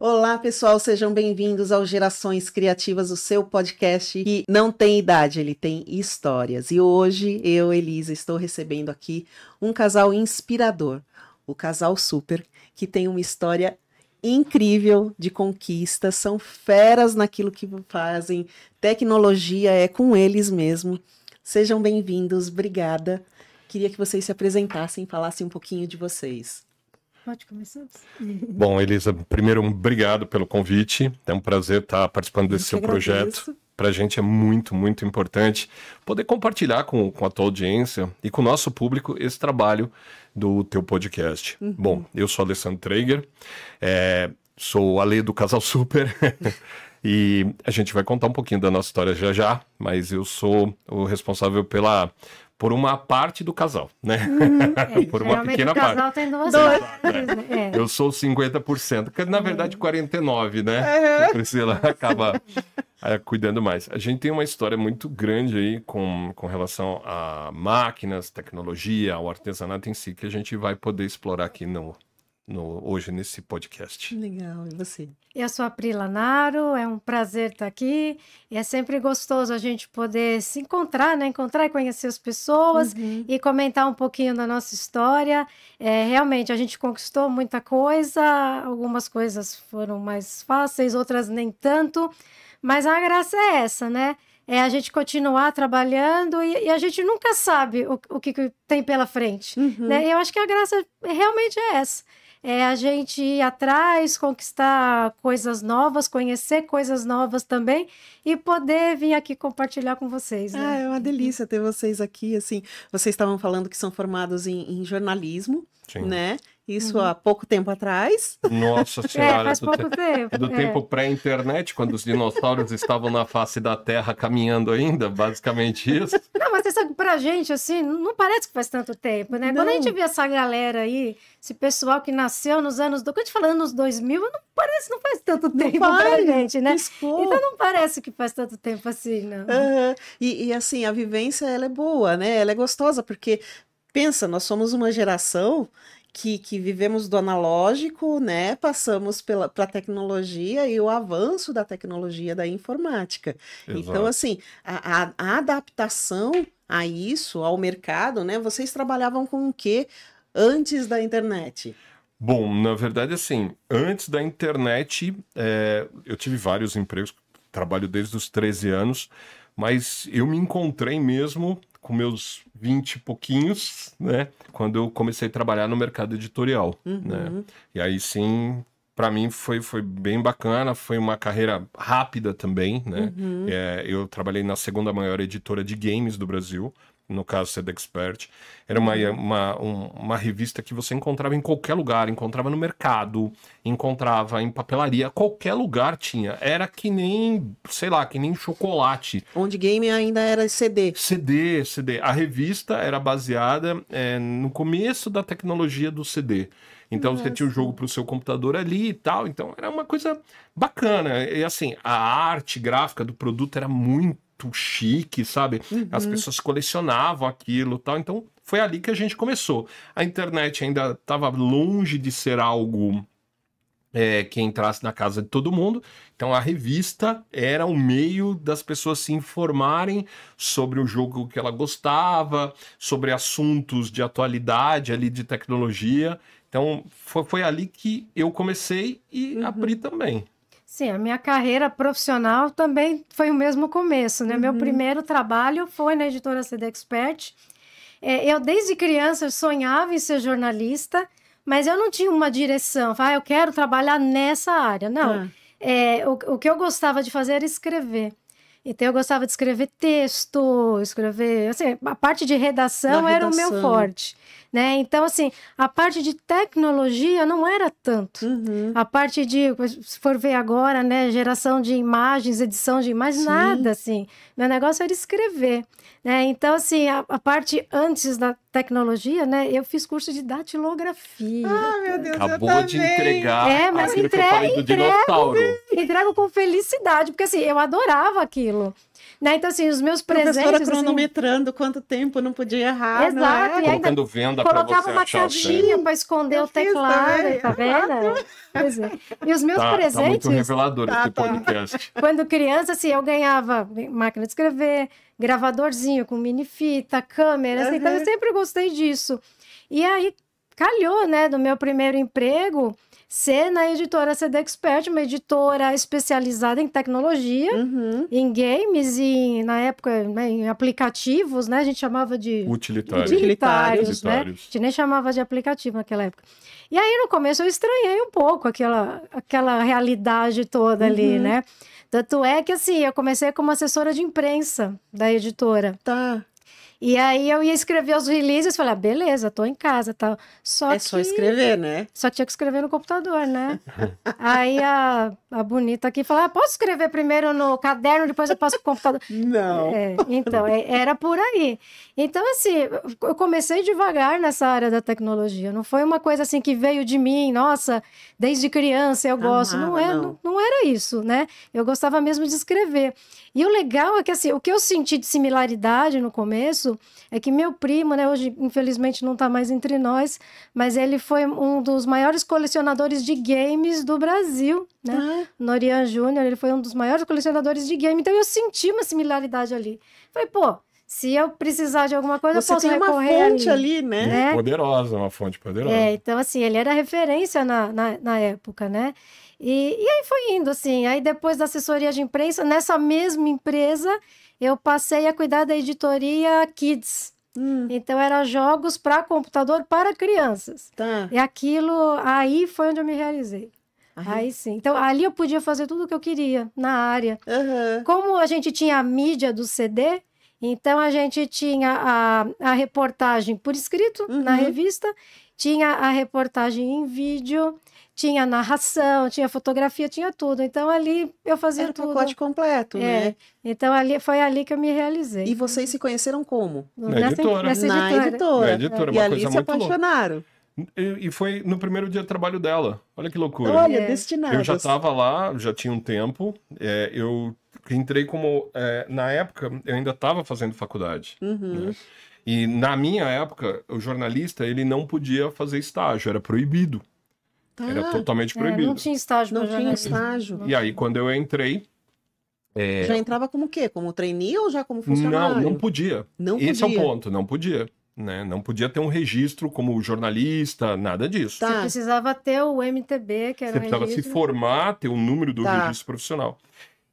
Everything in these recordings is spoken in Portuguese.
Olá, pessoal, sejam bem-vindos ao Gerações Criativas, o seu podcast que não tem idade, ele tem histórias. E hoje, eu, Elisa, estou recebendo aqui um casal inspirador, o casal Super, que tem uma história incrível de conquista, são feras naquilo que fazem, tecnologia é com eles mesmo. Sejam bem-vindos, obrigada. Queria que vocês se apresentassem, falassem um pouquinho de vocês. Pode começar? Bom, Elisa, primeiro, obrigado pelo convite. É um prazer estar participando desse seu projeto. Para a gente é muito, muito importante poder compartilhar com a tua audiência e com o nosso público esse trabalho do teu podcast. Bom, eu sou Alessandro Traeger, sou a lei do Casal Super e a gente vai contar um pouquinho da nossa história já, mas eu sou o responsável por uma parte do casal, né? Por uma pequena parte. O casal tem duas partes, né? Eu sou 50%, que na verdade 49%, né? A Priscila acaba cuidando mais. A gente tem uma história muito grande aí com relação a máquinas, tecnologia, ao artesanato em si, que a gente vai poder explorar aqui hoje nesse podcast. Legal, e você? Eu sou a Pri Lanaro, é um prazer estar aqui, e é sempre gostoso a gente poder se encontrar, né? Encontrar e conhecer as pessoas e comentar um pouquinho da nossa história. Realmente, a gente conquistou muita coisa, algumas coisas foram mais fáceis, outras nem tanto, mas a graça é essa, né? É a gente continuar trabalhando e a gente nunca sabe o que tem pela frente, né? Eu acho que a graça realmente é essa. É a gente ir atrás, conquistar coisas novas, conhecer coisas novas também e poder vir aqui compartilhar com vocês, né? É uma delícia ter vocês aqui, assim, vocês estavam falando que são formados em jornalismo, Sim. né? Isso há pouco tempo atrás. Nossa Senhora, faz pouco tempo. Do tempo pré-internet, quando os dinossauros estavam na face da Terra caminhando ainda, basicamente isso. Não, mas você sabe, pra gente, assim, não parece que faz tanto tempo, né? Não. Quando a gente vê essa galera aí, esse pessoal que nasceu nos anos... Quando a gente fala anos 2000, não faz tanto tempo pra gente, né? Piscou. Então não parece que faz tanto tempo assim, não. E assim, a vivência, ela é boa, né? Ela é gostosa, porque, pensa, nós somos uma geração que vivemos do analógico, né? Passamos para a tecnologia e o avanço da tecnologia da informática. Exato. Então, assim, a adaptação a isso, ao mercado, né? Vocês trabalhavam com o quê antes da internet? Bom, na verdade, assim, antes da internet, eu tive vários empregos, trabalho desde os 13 anos, mas eu me encontrei mesmo com meus 20 e pouquinhos, né? Quando eu comecei a trabalhar no mercado editorial, né? E aí sim, para mmim foi bem bacana, foi uma carreira rápida também, né? Eu trabalhei na segunda maior editora de games do Brasil, no caso CD Expert. Era uma revista que você encontrava em qualquer lugar, encontrava no mercado, encontrava em papelaria, qualquer lugar tinha. Era que nem, sei lá, que nem chocolate. Onde game ainda era CD. CD. A revista era baseada no começo da tecnologia do CD. Então você tinha o jogo para o seu computador ali e tal. Então era uma coisa bacana. E assim, a arte gráfica do produto era muito chique, sabe? As pessoas colecionavam aquilo e tal. Então foi ali que a gente começou. A internet ainda estava longe de ser algo que entrasse na casa de todo mundo. Então a revista era o meio das pessoas se informarem sobre o jogo que ela gostava, sobre assuntos de atualidade ali de tecnologia. Então foi ali que eu comecei e a Pri também. Sim, a minha carreira profissional também foi o mesmo começo, né? Meu primeiro trabalho foi na editora CD Expert. Eu, desde criança, sonhava em ser jornalista, mas eu não tinha uma direção. Eu quero trabalhar nessa área. Não. O que eu gostava de fazer era escrever. Então, eu gostava de escrever texto, assim, a parte de redação era o meu forte, né? Então, assim, a parte de tecnologia não era tanto. A parte de, se for ver agora, né, geração de imagens, edição de imagens, nada, assim. Meu negócio era escrever, né? Então, assim, a parte antes da tecnologia, né, eu fiz curso de datilografia. Ah, meu Deus, acabou de entregar mas aquilo que eu falei do dinossauro. Entrego com felicidade, porque assim, eu adorava aquilo. Né? Então, assim, os meus presentes... A professora cronometrando assim, quanto tempo não podia errar, exato, não é? E ainda colocando venda colocava pra uma caixinha para esconder o teclado, tá vendo? Pois é. E os meus presentes... Tá muito revelador esse podcast. Quando criança, assim, eu ganhava máquina de escrever, gravadorzinho com mini fita, câmera, assim, então eu sempre gostei disso. E aí, calhou, né, do meu primeiro emprego... ser na editora CD Expert, uma editora especializada em tecnologia, em games e, na época, né, em aplicativos, né? A gente chamava de... Utilitários, né? A gente nem chamava de aplicativo naquela época. E aí, no começo, eu estranhei um pouco aquela realidade toda ali, né? Tanto é que, assim, eu comecei como assessora de imprensa da editora. Tá. E aí eu ia escrever os releases, falei, beleza, tô em casa, tal. Só escrever, né? Só tinha que escrever no computador, né? Aí a bonita aqui falou, posso escrever primeiro no caderno, depois eu passo pro computador. Não. Então, era por aí. Então, assim, eu comecei devagar nessa área da tecnologia. Não foi uma coisa assim que veio de mim, nossa, desde criança eu gosto. Não era isso, né? Eu gostava mesmo de escrever. E o legal é que, assim, o que eu senti de similaridade no começo é que meu primo, né, hoje, infelizmente, não está mais entre nós, mas ele foi um dos maiores colecionadores de games do Brasil, né? Norian Júnior, ele foi um dos maiores colecionadores de games, então eu senti uma similaridade ali. Falei, pô, se eu precisar de alguma coisa, você eu posso recorrer uma fonte ali, né? Poderosa, uma fonte poderosa. Então, assim, ele era referência na época, né? E aí foi indo, assim. Aí, depois da assessoria de imprensa, nessa mesma empresa, eu passei a cuidar da editoria Kids. Então, era jogos para computador para crianças. Tá. E aquilo, aí foi onde eu me realizei. Aí sim. Então, ali eu podia fazer tudo o que eu queria na área. Como a gente tinha a mídia do CD... Então, a gente tinha a reportagem por escrito na revista, tinha a reportagem em vídeo, tinha narração, tinha fotografia, tinha tudo. Então, ali eu fazia tudo. Era o pacote completo, né? Então, foi ali que eu me realizei. E vocês se conheceram como? Na editora. Na editora. E ali se apaixonaram. E foi no primeiro dia de trabalho dela. Olha que loucura. Olha, destinados. Eu já estava lá, já tinha um tempo. Eu entrei como... na época, eu ainda estava fazendo faculdade. Né? E na minha época, o jornalista, ele não podia fazer estágio. Era proibido. Era totalmente proibido. Não tinha estágio. Não tinha estágio. E aí, quando eu entrei... Já entrava como o quê? Como trainee ou já como funcionário? Não podia. Não Esse podia. é o ponto, não podia. Né? Não podia ter um registro como jornalista, nada disso. Você precisava ter o MTB, que era Você precisava se formar, ter o número do registro profissional.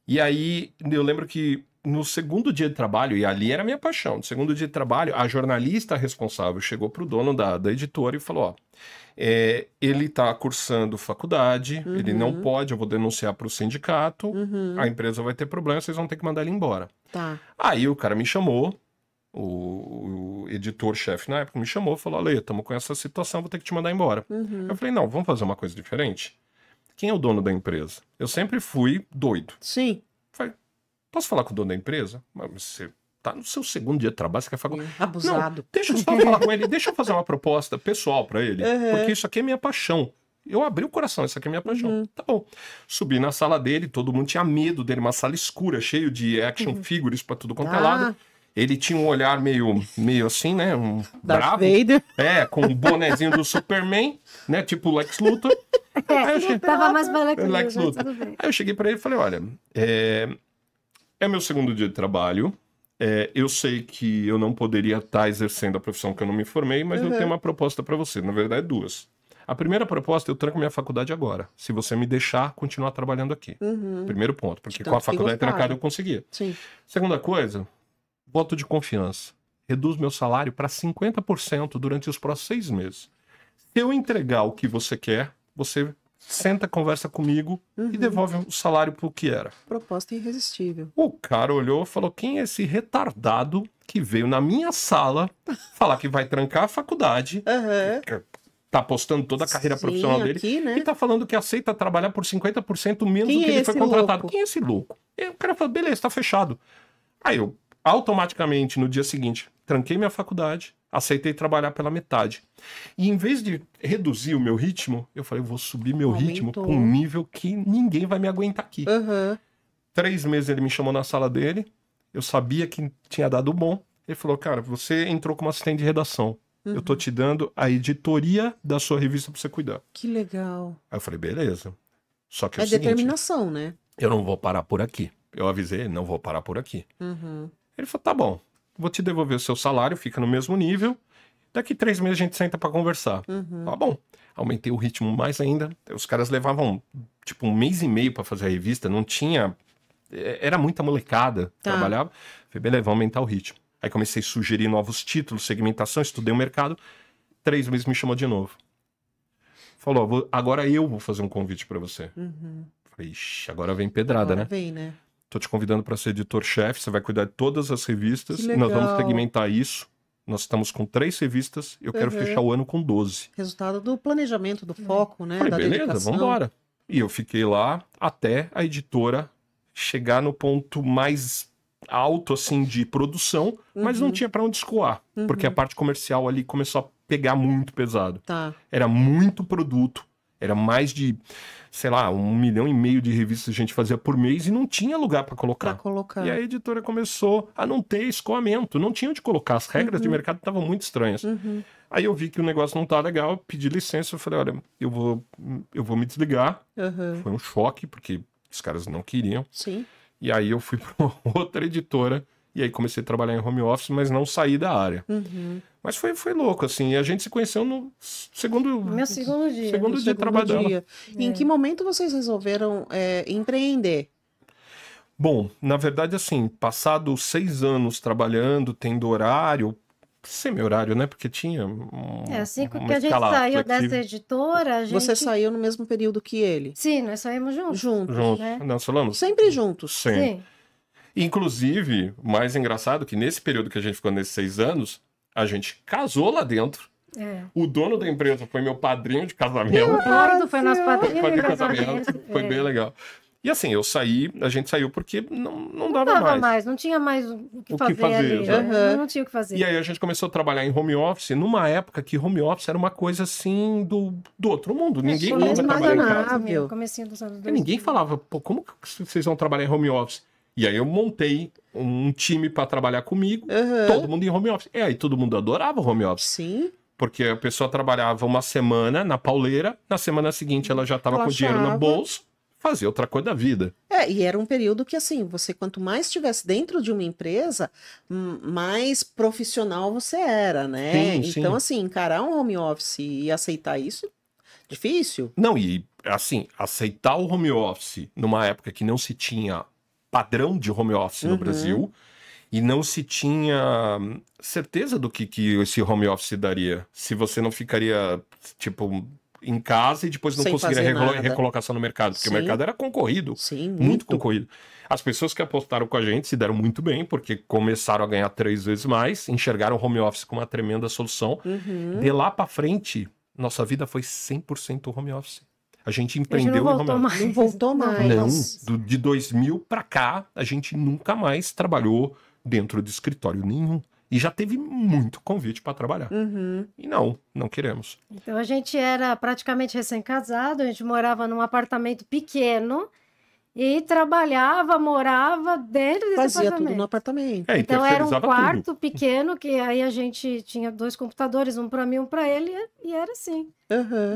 E aí, eu lembro que no segundo dia de trabalho, e ali era a minha paixão, no segundo dia de trabalho, a jornalista responsável chegou para o dono da editora e falou, ele está cursando faculdade, ele não pode, eu vou denunciar para o sindicato, a empresa vai ter problema, vocês vão ter que mandar ele embora. Aí o cara me chamou, o editor-chefe na época me chamou e falou, Ale, estamos com essa situação, vou ter que te mandar embora. Eu falei, não, vamos fazer uma coisa diferente? Quem é o dono da empresa? Eu sempre fui doido. Sim. Falei, posso falar com o dono da empresa? Mas você tá no seu segundo dia de trabalho, você quer falar... Abusado. Não, deixa eu só falar com ele, deixa eu fazer uma proposta pessoal para ele, porque isso aqui é minha paixão. Eu abri o coração, isso aqui é minha paixão. Tá bom. Subi na sala dele, todo mundo tinha medo dele, uma sala escura, cheio de action figures pra tudo quanto é lado. Ele tinha um olhar meio assim, né? Bravo. Vader. Com um bonezinho do Superman, né? Tipo Lex Luthor. Tava mais Lex Luthor. Aí eu cheguei pra ele e falei, olha, é meu segundo dia de trabalho. Eu sei que eu não poderia estar exercendo a profissão que eu não me formei, mas eu tenho uma proposta pra você. Na verdade, duas. A primeira proposta, eu tranco minha faculdade agora. Se você me deixar continuar trabalhando aqui. Primeiro ponto, porque com a faculdade trancada eu conseguia. Sim. Segunda coisa... voto de confiança. Reduz meu salário para 50% durante os próximos 6 meses. Se eu entregar o que você quer, você senta, conversa comigo e devolve o salário pro que era. Proposta irresistível. O cara olhou e falou, quem é esse retardado que veio na minha sala falar que vai trancar a faculdade, tá apostando toda a carreira profissional dele, aqui, né? e tá falando que aceita trabalhar por 50% menos do que ele foi contratado. Quem é esse louco? E o cara falou, beleza, tá fechado. Aí eu automaticamente, no dia seguinte, tranquei minha faculdade, aceitei trabalhar pela metade. E em vez de reduzir o meu ritmo, eu falei, eu vou subir meu ritmo para um nível que ninguém vai me aguentar aqui. 3 meses ele me chamou na sala dele, eu sabia que tinha dado bom. Ele falou, cara, você entrou como assistente de redação. Eu tô te dando a editoria da sua revista pra você cuidar. Que legal. Aí eu falei, beleza. Só que É o seguinte, determinação, né? eu não vou parar por aqui. Eu avisei, não vou parar por aqui. Ele falou, tá bom, vou te devolver o seu salário, fica no mesmo nível. Daqui 3 meses a gente senta pra conversar. Tá bom. Aumentei o ritmo mais ainda. Os caras levavam, tipo, 1 mês e meio pra fazer a revista. Não tinha... Era muita molecada. Trabalhava. Falei, beleza, vamos aumentar o ritmo. Aí comecei a sugerir novos títulos, segmentação, estudei o mercado. 3 meses me chamou de novo. Falou, agora eu vou fazer um convite pra você. Falei, ixi, agora vem pedrada, Agora né? vem, né? Tô te convidando para ser editor-chefe, você vai cuidar de todas as revistas. Que E nós vamos legal. segmentar isso. Nós estamos com 3 revistas e eu quero fechar o ano com 12. Resultado do planejamento, do foco, né? Falei, Da beleza, dedicação. vamos embora. E eu fiquei lá até a editora chegar no ponto mais alto, assim, de produção, mas não tinha para onde escoar. Porque a parte comercial ali começou a pegar muito pesado. Tá. Era muito produto. Era mais de, sei lá, 1,5 milhão de revistas que a gente fazia por mês e não tinha lugar para colocar. Pra colocar. E a editora começou a não ter escoamento, não tinha onde colocar. As regras de mercado estavam muito estranhas. Aí eu vi que o negócio não tá legal, pedi licença, eu falei, olha, eu vou me desligar. Foi um choque, porque os caras não queriam. Sim. E aí eu fui para outra editora e aí comecei a trabalhar em home office, mas não saí da área. Mas foi louco, assim. E a gente se conheceu no segundo... Meu segundo dia. Segundo dia de trabalho dela. E em que momento vocês resolveram empreender? Bom, na verdade, assim, passados 6 anos trabalhando, tendo horário, semi-horário, né? Porque tinha assim que uma a gente escala saiu flexível. dessa editora, a gente... Você saiu no mesmo período que ele? Sim, nós saímos juntos. Juntos. Juntos. né? Nós falamos? Sempre juntos. Sim. Sim. Inclusive, o mais engraçado que nesse período que a gente ficou nesses 6 anos, a gente casou lá dentro. O dono da empresa foi meu padrinho de casamento. Eduardo foi nosso padrinho Padrinho de de casamento. casamento. Foi bem legal. E assim, a gente saiu porque não Não dava dava mais. mais, não tinha mais o que fazer ali. exato. Né? Não tinha o que fazer. E aí a gente começou a trabalhar em home office, numa época que home office era uma coisa assim do outro mundo. Ninguém começo queria mais trabalhar em nada. casa. Imaginável. Comecinho dos anos E 2000. ninguém falava, pô, como que vocês vão trabalhar em home office? E aí eu montei um time para trabalhar comigo, todo mundo em home office. E aí todo mundo adorava home office. Sim. Porque a pessoa trabalhava uma semana na pauleira, na semana seguinte ela já estava com dinheiro no Relaxava. bolso, fazia outra coisa da vida. E era um período que, assim, você quanto mais estivesse dentro de uma empresa, mais profissional você era, né? Sim, sim. Então, assim, encarar um home office e aceitar isso, difícil. Não, e assim, aceitar o home office numa época que não se tinha padrão de home office no Brasil e não se tinha certeza do que esse home office daria. Se você não ficaria, tipo, em casa e depois não Sem conseguiria fazer nada. recolocação no mercado, porque Sim. o mercado era concorrido. Sim, Muito concorrido. As pessoas que apostaram com a gente se deram muito bem, porque começaram a ganhar 3 vezes mais, enxergaram o home office como uma tremenda solução. De lá pra frente, nossa vida foi 100% home office. A gente A gente empreendeu não em home voltou office. mais. Não voltou mais. Não, de 2000 pra cá, a gente nunca mais trabalhou dentro de escritório nenhum. E já teve muito convite para trabalhar. E não queremos. Então a gente era praticamente recém-casado, a gente morava num apartamento pequeno e trabalhava, morava dentro desse Fazia apartamento. tudo no apartamento. Então era um terceirizava quarto tudo. pequeno que aí a gente tinha 2 computadores, um para mim, um para ele, e era assim,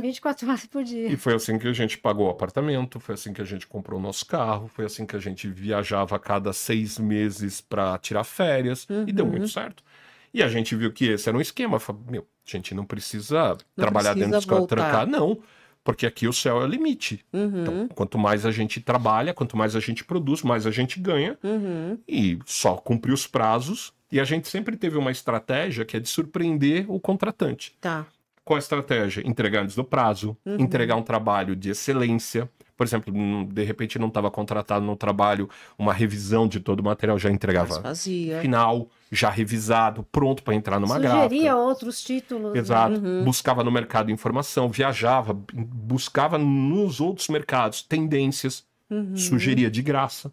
24 horas por dia. E foi assim que a gente pagou o apartamento, foi assim que a gente comprou o nosso carro, foi assim que a gente viajava a cada 6 meses para tirar férias, e deu muito certo. E a gente viu que esse era um esquema. Falei, a gente não precisa trabalhar precisa dentro do escritório, voltar. trancar, não. Porque aqui o céu é o limite. Então, quanto mais a gente trabalha, quanto mais a gente produz, mais a gente ganha. E só cumprir os prazos. E a gente sempre teve uma estratégia que é de surpreender o contratante. Tá. Qual a estratégia? Entregar antes do prazo, entregar um trabalho de excelência. Por exemplo, de repente não estava contratado no trabalho uma revisão de todo o material, já Mas entregava fazia. final, já revisado, pronto para entrar numa Sugeria gráfica. outros títulos. né? Exato. Buscava no mercado informação, viajava, buscava nos outros mercados tendências. sugeria de graça,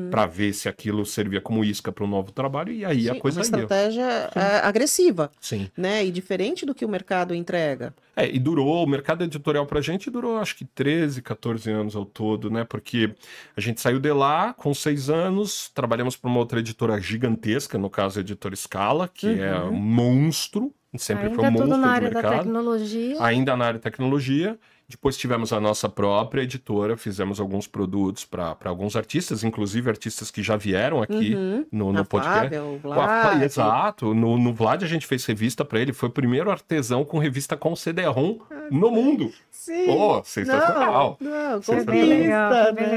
para ver se aquilo servia como isca para um novo trabalho, e aí a coisa uma estratégia agressiva, né? E diferente do que o mercado entrega. E o mercado editorial pra gente durou acho que 13, 14 anos ao todo, né? Porque a gente saiu de lá com 6 anos, trabalhamos para uma outra editora gigantesca, no caso a editora Scala, que é um monstro, sempre foi um monstro tudo na de área mercado. da tecnologia. Ainda na área de tecnologia. Depois tivemos a nossa própria editora, fizemos alguns produtos para alguns artistas, inclusive artistas que já vieram aqui no podcast. Flávia, o Vlad. Exato, no Vlad a gente fez revista para ele, foi o primeiro artesão com revista com CD-ROM no mundo. Sim. Pô, sensacional. Não, legal,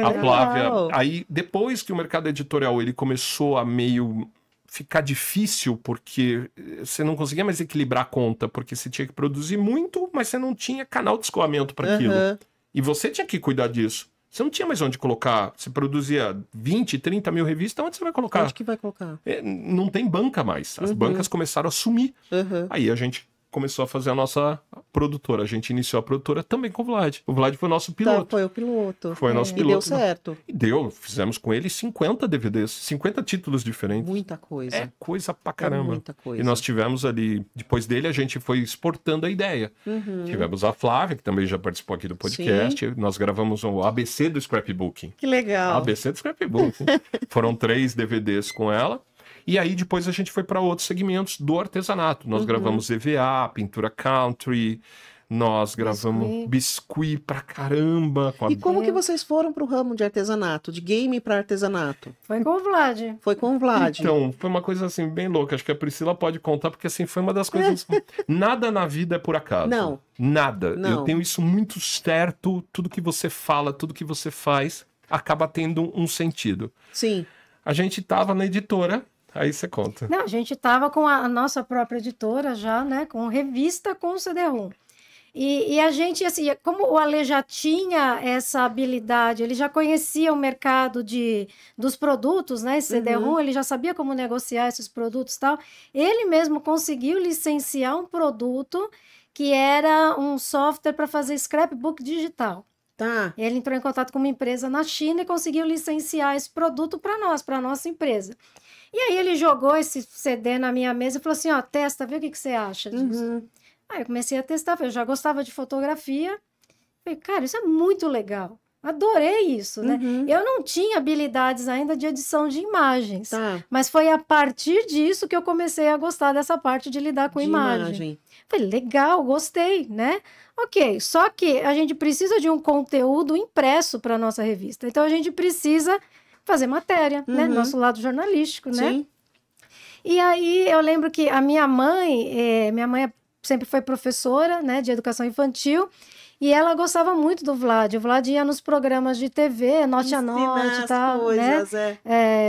A Flávia, aí depois que o mercado editorial ele começou a meio ficar difícil, porque você não conseguia mais equilibrar a conta, porque você tinha que produzir muito, mas você não tinha canal de escoamento para aquilo. E você tinha que cuidar disso. Você não tinha mais onde colocar. Você produzia 20, 30 mil revistas, onde você vai colocar? Onde que vai colocar? Não tem banca mais. As bancas começaram a sumir. Aí a gente começou a fazer a nossa produtora. A gente iniciou a produtora também com o Vlad. O Vlad foi o nosso piloto. Foi o piloto. Foi o nosso piloto. E deu certo. E deu. Fizemos com ele 50 DVDs, 50 títulos diferentes. Muita coisa. É coisa pra caramba. Muita coisa. E nós tivemos ali, depois dele, a gente foi exportando a ideia. Tivemos a Flávia, que também já participou aqui do podcast. Sim. Nós gravamos o ABC do Scrapbooking. Que legal. ABC do Scrapbooking. Foram 3 DVDs com ela. E aí depois a gente foi para outros segmentos do artesanato. Nós gravamos EVA, pintura country, nós gravamos biscuit pra caramba. E como que vocês foram pro ramo de artesanato, de game para artesanato? Foi com o Vlad. Foi com o Vlad. Então, foi uma coisa assim bem louca. Acho que a Priscila pode contar, porque assim, foi uma das coisas... Nada na vida é por acaso. Não. Nada. Não. Eu tenho isso muito certo. Tudo que você fala, tudo que você faz, acaba tendo um sentido. Sim. A gente tava na editora... Aí você conta. Não, a gente estava com a nossa própria editora já, né? Com revista com CD-ROM. E a gente, assim, como o Ale já tinha essa habilidade, ele já conhecia o mercado dos produtos, né? CD-ROM, ele já sabia como negociar esses produtos e tal. Ele mesmo conseguiu licenciar um produto que era um software para fazer scrapbook digital. Tá. Ele entrou em contato com uma empresa na China e conseguiu licenciar esse produto para nós, para a nossa empresa. E aí ele jogou esse CD na minha mesa e falou assim, ó, testa, vê o que você acha disso. Aí eu comecei a testar, eu já gostava de fotografia. Falei, cara, isso é muito legal. Adorei isso, né? Eu não tinha habilidades ainda de edição de imagens. Tá. Mas foi a partir disso que eu comecei a gostar dessa parte de lidar com imagem. Falei, legal, gostei, né? Ok, só que a gente precisa de um conteúdo impresso para a nossa revista. Então, a gente precisa fazer matéria, né? Nosso lado jornalístico, né? Sim. E aí, eu lembro que a minha mãe sempre foi professora, né? De educação infantil. E ela gostava muito do Vlad. O Vlad ia nos programas de TV, Noite a Noite e tal, coisas, né?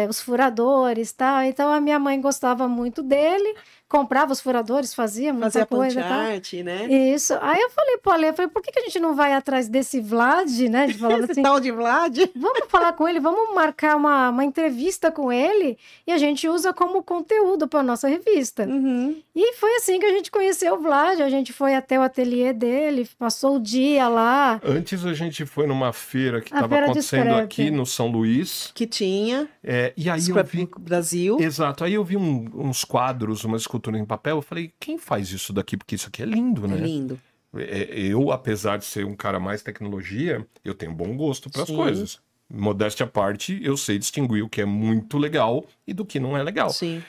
Os furadores e tal. Então, a minha mãe gostava muito dele. Comprava os furadores, fazia muita coisa. Fazia art, né? Isso. Aí eu falei pro Ale, por que a gente não vai atrás desse Vlad, né? De falar Esse assim, tal de Vlad? vamos falar com ele, vamos marcar uma entrevista com ele e a gente usa como conteúdo para nossa revista. E foi assim que a gente conheceu o Vlad, a gente foi até o ateliê dele, passou o dia lá. Antes a gente foi numa feira que estava acontecendo aqui no São Luís. Que tinha. E aí eu vi... Brasil. Exato. Aí eu vi uns quadros, umas esculturas em papel. Eu falei, quem faz isso daqui? Porque isso aqui é lindo, né? É lindo. Eu, apesar de ser um cara mais tecnologia, eu tenho bom gosto para as coisas. Modéstia à parte, eu sei distinguir o que é muito legal e do que não é legal. Sim.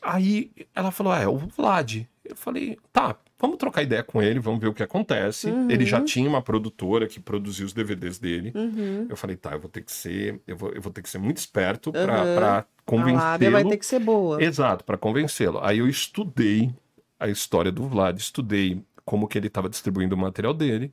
Aí ela falou, é o Vlad. Eu falei, tá, vamos trocar ideia com ele, vamos ver o que acontece. Ele já tinha uma produtora que produzia os DVDs dele. Eu falei, tá, eu vou ter que ser muito esperto para convencê-lo. A lábia vai ter que ser boa. Exato, para convencê-lo. Aí eu estudei a história do Vlad, estudei como que ele estava distribuindo o material dele,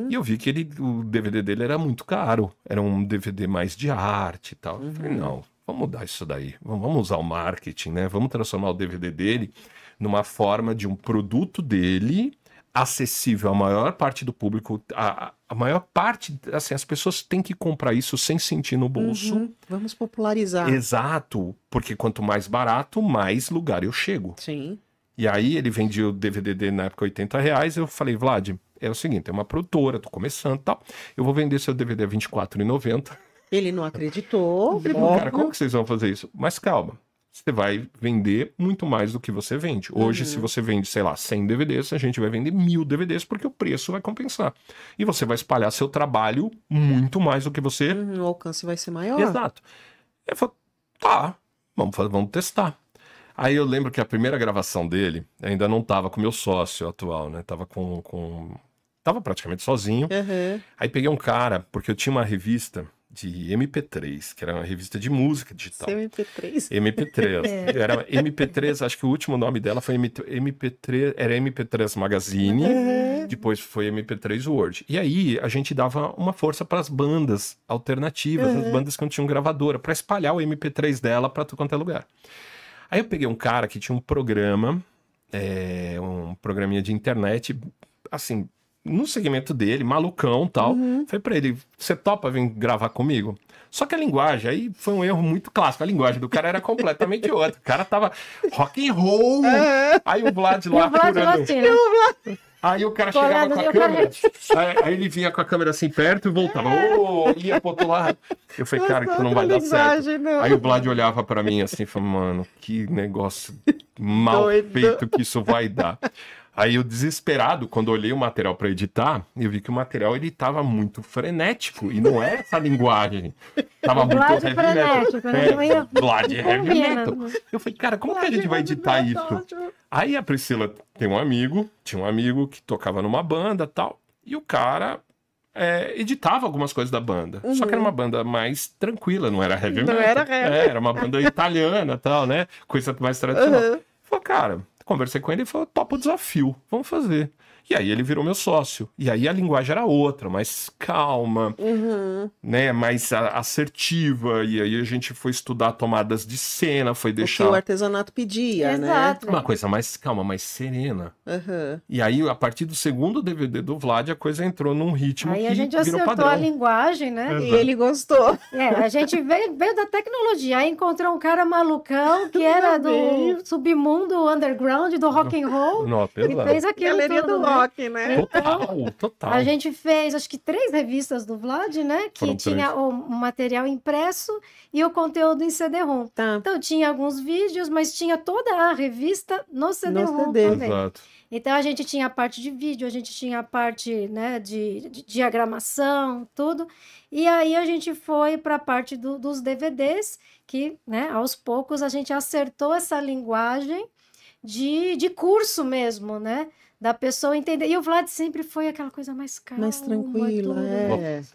e eu vi que o DVD dele era muito caro, era um DVD mais de arte e tal. Eu falei, não, vamos mudar isso daí, vamos usar o marketing, né? Vamos transformar o DVD dele numa forma de um produto dele acessível à maior parte do público, a maior parte, assim, as pessoas têm que comprar isso sem sentir no bolso. Vamos popularizar. Exato, porque quanto mais barato, mais lugar eu chego. Sim. E aí ele vendia o DVD dele na época R$80, eu falei, Vlad, é o seguinte, é uma produtora, tô começando e tal, eu vou vender seu DVD a R$24,90. Ele não acreditou. Ele falou, cara, como que vocês vão fazer isso? Mas calma, você vai vender muito mais do que você vende. Hoje, se você vende, sei lá, 100 DVDs, a gente vai vender 1.000 DVDs porque o preço vai compensar. E você vai espalhar seu trabalho muito mais do que você... O alcance vai ser maior. Exato. Eu falei, tá, vamos testar. Aí eu lembro que a primeira gravação dele, ainda não tava com o meu sócio atual, né? Tava Tava praticamente sozinho. Aí peguei um cara, porque eu tinha uma revista de MP3, que era uma revista de música digital. MP3? MP3. Era MP3, acho que o último nome dela foi MP3, era MP3 Magazine, depois foi MP3 Word. E aí a gente dava uma força para as bandas alternativas, as bandas que não tinham gravadora, para espalhar o MP3 dela para tudo quanto é lugar. Aí eu peguei um cara que tinha um programa, um programinha de internet, assim, no segmento dele, malucão e tal. Falei pra ele, você topa vir gravar comigo? Só que a linguagem, aí foi um erro muito clássico. A linguagem do cara era completamente outra. O cara tava rock and roll. Aí o Vlad lá curando. Aí o cara chegava com a câmera. Aí ele vinha com a câmera assim perto e voltava. Ia pro outro lado. Eu falei, cara, isso não vai dar certo. Não. Aí o Vlad olhava pra mim assim e falou, mano, que negócio mal feito que isso vai dar. Aí eu, desesperado, quando olhei o material para editar, eu vi que o material ele tava muito frenético. E não é essa linguagem. Tava muito heavy metal. Vlad heavy metal. Eu falei, cara, como que a gente vai editar isso? Aí a Priscila tinha um amigo que tocava numa banda e tal. E o cara editava algumas coisas da banda. Só que era uma banda mais tranquila, não era heavy metal. Não era heavy. Era uma banda italiana e tal, né? Coisa mais tradicional. Falei, cara... Conversei com ele e falou, topa o desafio, vamos fazer. E aí ele virou meu sócio. E aí a linguagem era outra, mais calma, né, mais assertiva. E aí a gente foi estudar tomadas de cena, foi deixar... O que o artesanato pedia, Exato, né? Uma coisa mais calma, mais serena. E aí, a partir do segundo DVD do Vlad, a coisa entrou num ritmo aí que a gente virou acertou padrão. a linguagem, né? E ele gostou. A gente veio da tecnologia. Aí encontrou um cara malucão que era do submundo underground, do rock and roll. Não, e fez aquilo Galeria tudo, do rock, né? Total. A gente fez, acho que 3 revistas do Vlad, né? Que Foram tinha 3. o material impresso e o conteúdo em CD-ROM. Tá. Então, tinha alguns vídeos, mas tinha toda a revista no CD-ROM também. Exato. Então, a gente tinha a parte de vídeo, a gente tinha a parte, né, de diagramação, tudo. E aí, a gente foi para a parte dos DVDs, que, né, aos poucos, a gente acertou essa linguagem de curso mesmo, né? Da pessoa entender. E o Vlad sempre foi aquela coisa mais calma. Mais tranquila,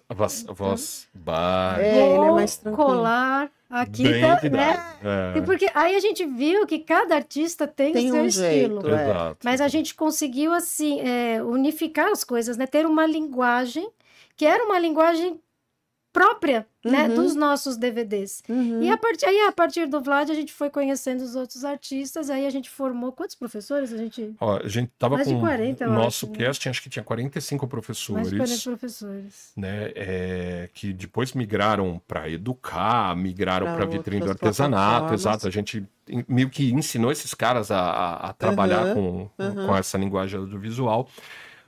A voz baixa. ele é mais tranquilo. Colar aqui, Bem né? cuidado. E porque aí a gente viu que cada artista tem o seu estilo. jeito, Exato. Mas a gente conseguiu, assim, unificar as coisas, né? Ter uma linguagem que era uma linguagem própria, né, dos nossos DVDs. E a partir do Vlad, a gente foi conhecendo os outros artistas, aí a gente formou... Quantos professores a gente... A gente tava mais com de 40, o nosso acho, casting, acho que tinha 45 professores. Mais de 40 professores. Né, que depois migraram para educar, migraram para vitrine do outras artesanato, plataformas. exato. A gente meio que ensinou esses caras a trabalhar com essa linguagem audiovisual.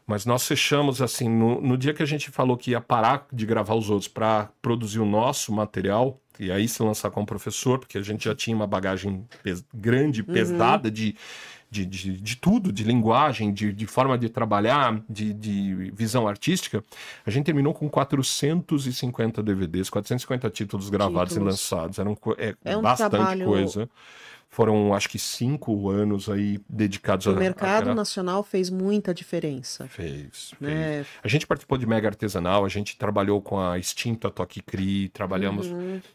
Mas nós fechamos assim, no dia que a gente falou que ia parar de gravar os outros para produzir o nosso material, e aí se lançar como professor, porque a gente já tinha uma bagagem grande, pesada de tudo, de linguagem, de forma de trabalhar, de visão artística, a gente terminou com 450 DVDs, 450 títulos gravados e lançados. É bastante coisa. Foram, acho que 5 anos aí dedicados O mercado nacional fez muita diferença. Fez. Né? A gente participou de Mega Artesanal, a gente trabalhou com a extinta Toque Cri, trabalhamos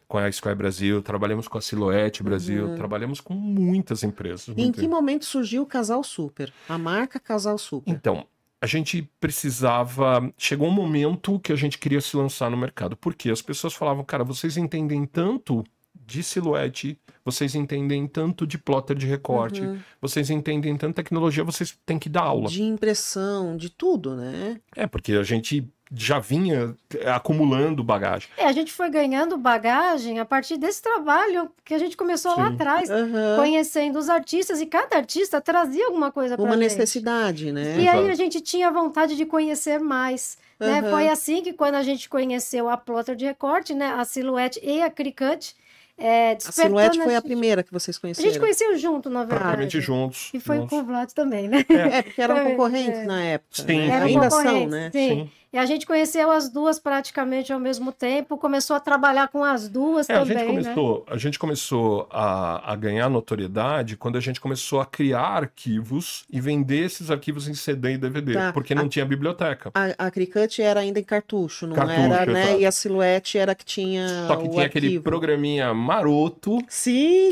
com a Square Brasil, trabalhamos com a Silhouette Brasil, trabalhamos com muitas empresas. Em que momento surgiu o Casal Super? A marca Casal Super? Então, a gente precisava... Chegou um momento que a gente queria se lançar no mercado. Porque as pessoas falavam, cara, vocês entendem tanto de silhuete, vocês entendem tanto de plotter de recorte, vocês entendem tanto tecnologia, vocês têm que dar aula. De impressão, de tudo, né? Porque a gente já vinha acumulando bagagem. A gente foi ganhando bagagem a partir desse trabalho que a gente começou lá atrás, conhecendo os artistas, e cada artista trazia alguma coisa para uma necessidade, né? E aí a gente tinha vontade de conhecer mais. Né? Foi assim que quando a gente conheceu a plotter de recorte, né? A Silhouette e a Cricut, a Silhouette foi a primeira que vocês conheceram? A gente conheceu junto, na verdade. Praticamente juntos. E foi com o Vlad também, né? Porque eram concorrentes na época. Sim. Né? Ainda são, né? Sim. E a gente conheceu as duas praticamente ao mesmo tempo, começou a trabalhar com as duas também, a gente começou a ganhar notoriedade quando a gente começou a criar arquivos e vender esses arquivos em CD e DVD, porque não tinha biblioteca. A Cricut era ainda em cartucho, não era, né? E a Silhouette era que tinha Só que tinha aquele programinha maroto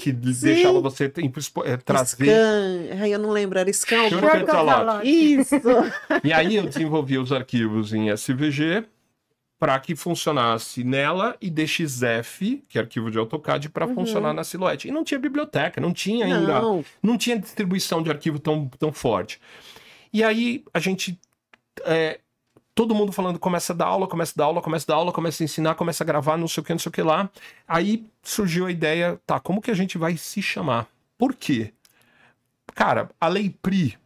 que deixava você trazer... Eu não lembro, era Scan. Isso! E aí eu desenvolvi os arquivos em SVG para que funcionasse nela e DXF, que é arquivo de AutoCAD, para funcionar na Silhouette. E não tinha biblioteca, não tinha ainda, não tinha distribuição de arquivo tão forte. E aí a gente, todo mundo falando, começa a dar aula, começa a ensinar, começa a gravar, não sei o que lá. Aí surgiu a ideia, como que a gente vai se chamar? Por quê? Cara, a Lei PRI,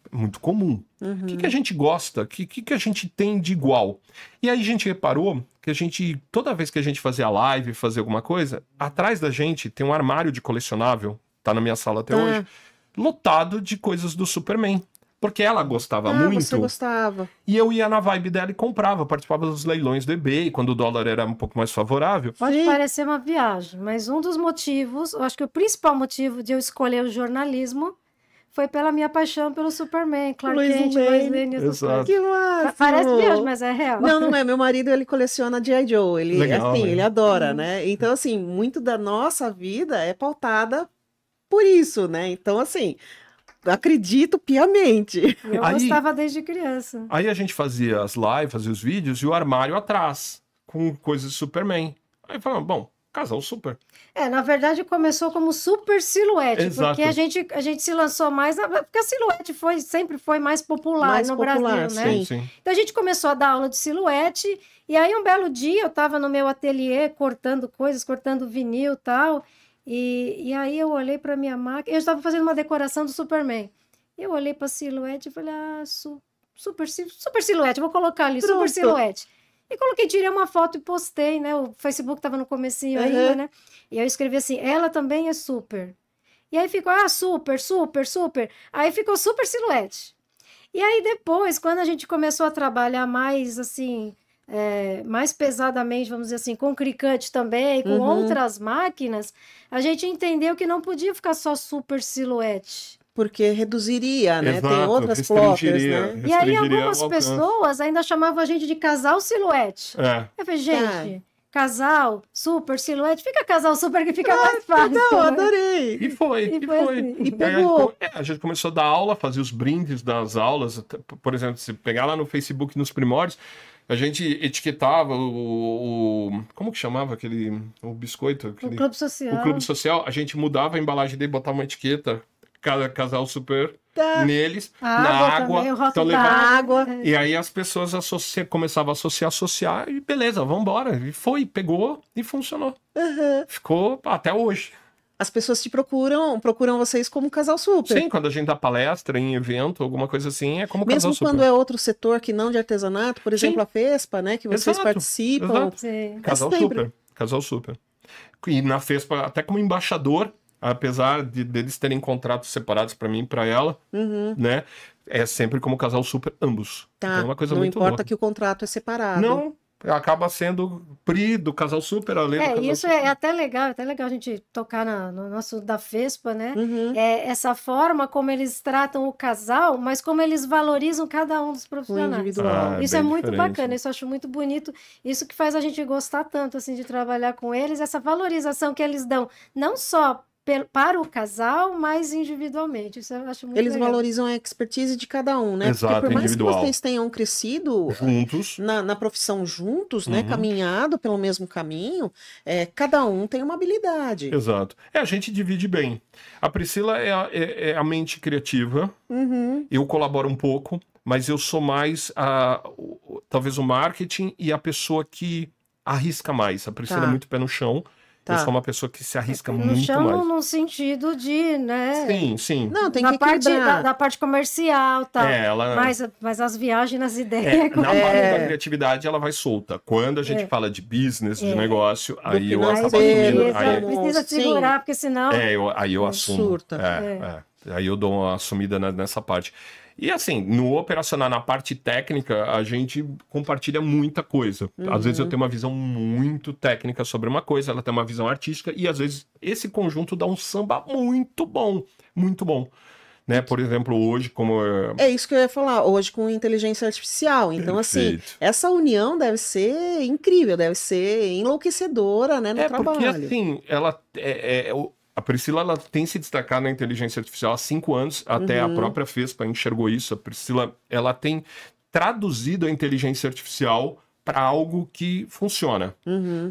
muito comum. O que a gente gosta? O que a gente tem de igual? E aí a gente reparou que toda vez que a gente fazia live, fazia alguma coisa, atrás da gente tem um armário de colecionável, tá na minha sala até hoje, lotado de coisas do Superman. Porque ela gostava muito. Você gostava. E eu ia na vibe dela e comprava, participava dos leilões do eBay, quando o dólar era um pouco mais favorável. Pode parecer uma viagem, mas um dos motivos, eu acho que o principal motivo de eu escolher o jornalismo foi pela minha paixão pelo Superman, Clark Kent, Lois Lane. Que massa! Parece viagem, mas é real. Não é. Meu marido, ele coleciona G.I. Joe. Ele, legal, assim, ele adora, né? Então, assim, muito da nossa vida é pautada por isso, né? Então, assim, acredito piamente. Eu gostava desde criança. Aí a gente fazia as lives, fazia os vídeos e o armário atrás, com coisas de Superman. Aí falamos, bom, casal super. Na verdade começou como Super Silhouette, porque a gente se lançou mais, porque a Silhouette sempre foi mais popular no Brasil, né? Sim. Então a gente começou a dar aula de Silhouette, e aí um belo dia eu estava no meu ateliê cortando coisas, cortando vinil e tal, e aí eu olhei para minha máquina, eu estava fazendo uma decoração do Superman, eu olhei para a Silhouette e falei, super Silhouette, vou colocar ali, Pronto. Super Silhouette. E coloquei, tirei uma foto e postei, né? O Facebook tava no comecinho ainda, né? E eu escrevi assim, ela também é super. E aí ficou, super. Aí ficou Super Silhouette. E aí depois, quando a gente começou a trabalhar mais, assim, mais pesadamente, vamos dizer assim, com Cricut também, com outras máquinas, a gente entendeu que não podia ficar só Super Silhouette. Porque reduziria, né? Exato, tem outras plotters, né? E aí algumas pessoas ainda chamavam a gente de casal Silhouette. Eu falei, gente, casal, super, Silhouette, fica casal super que fica mais fácil. Não, adorei. E foi. Assim. E pegou. A gente começou a dar aula, fazia os brindes das aulas. Por exemplo, se pegar lá no Facebook, nos primórdios, a gente etiquetava como que chamava o biscoito? O Clube Social. O Clube Social, a gente mudava a embalagem dele, botava uma etiqueta, cada casal super neles, na água. Então água. E aí as pessoas começavam a associar e beleza, vamos embora. E pegou e funcionou. Ficou até hoje. As pessoas procuram vocês como casal super. Sim, quando a gente dá palestra em evento, alguma coisa assim, é como mesmo casal super. Mesmo quando é outro setor que não de artesanato, por exemplo, a FESPA, né, que vocês participam. Casal super. E na FESPA, até como embaixador, apesar deles terem contratos separados para mim e para ela, né? É sempre como casal super, ambos. Então é uma coisa não muito importa louca. Que o contrato é separado. Não, acaba sendo PRI do casal super, a lei do casal isso super. É até legal a gente tocar no nosso da FESPA, né? Essa forma como eles tratam o casal, mas como eles valorizam cada um dos profissionais. Isso é muito bacana, isso eu acho muito bonito. Isso que faz a gente gostar tanto assim de trabalhar com eles, essa valorização que eles dão, não só para o casal, mas individualmente. Isso eu acho muito Eles legal. valorizam a expertise de cada um, né? Exato, porque por mais individual. que vocês tenham crescido juntos na profissão juntos, né? Caminhado pelo mesmo caminho, cada um tem uma habilidade. Exato. A gente divide bem. A Priscila é a mente criativa, eu colaboro um pouco, mas eu sou mais talvez o marketing e a pessoa que arrisca mais. A Priscila é muito pé no chão. Eu sou uma pessoa que se arrisca muito mais. No chão no sentido de, né? Sim. Não, tem que equilibrar. Da parte comercial, tá? Mas as viagens nas ideias... Na parte da criatividade, ela vai solta. Quando a gente fala de business, de negócio, aí eu acabo assumindo. Aí precisa segurar, porque senão... Aí eu assumo. Surta. Aí eu dou uma assumida nessa parte. E assim, no operacional, na parte técnica, a gente compartilha muita coisa. Às vezes eu tenho uma visão muito técnica sobre uma coisa, ela tem uma visão artística, e às vezes esse conjunto dá um samba muito bom. Muito bom. Né? Por exemplo, hoje, como... É isso que eu ia falar, hoje com inteligência artificial. Então, Perfeito. assim, essa união deve ser incrível, deve ser enlouquecedora, né, no trabalho. Porque assim, a Priscila, ela tem se destacado na inteligência artificial há 5 anos, até a própria FESPA enxergou isso. A Priscila, ela tem traduzido a inteligência artificial para algo que funciona.